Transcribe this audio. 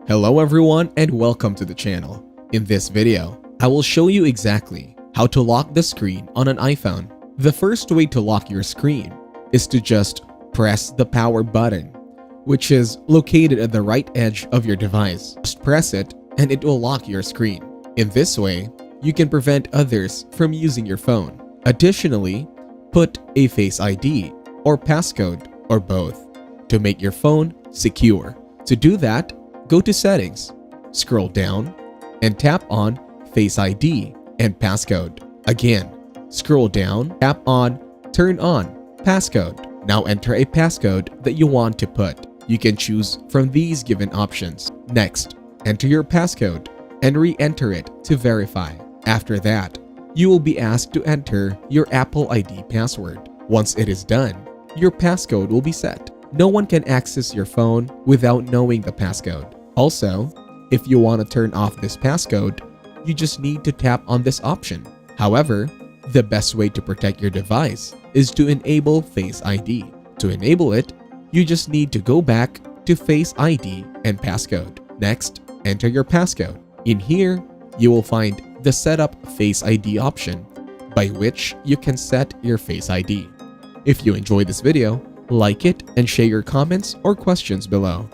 Hello everyone and welcome to the channel. In this video, I will show you exactly how to lock the screen on an iPhone. The first way to lock your screen is to just press the power button, which is located at the right edge of your device. Just press it and it will lock your screen. In this way, you can prevent others from using your phone. Additionally, put a Face ID or passcode or both to make your phone secure. To do that, go to Settings, scroll down, and tap on Face ID and Passcode. Again, scroll down, tap on Turn on Passcode. Now enter a passcode that you want to put. You can choose from these given options. Next, enter your passcode and re-enter it to verify. After that, you will be asked to enter your Apple ID password. Once it is done, your passcode will be set. No one can access your phone without knowing the passcode. Also, if you want to turn off this passcode, you just need to tap on this option. However, the best way to protect your device is to enable Face ID. To enable it, you just need to go back to Face ID and Passcode. Next, enter your passcode. In here, you will find the Setup Face ID option, by which you can set your Face ID. If you enjoyed this video, like it and share your comments or questions below.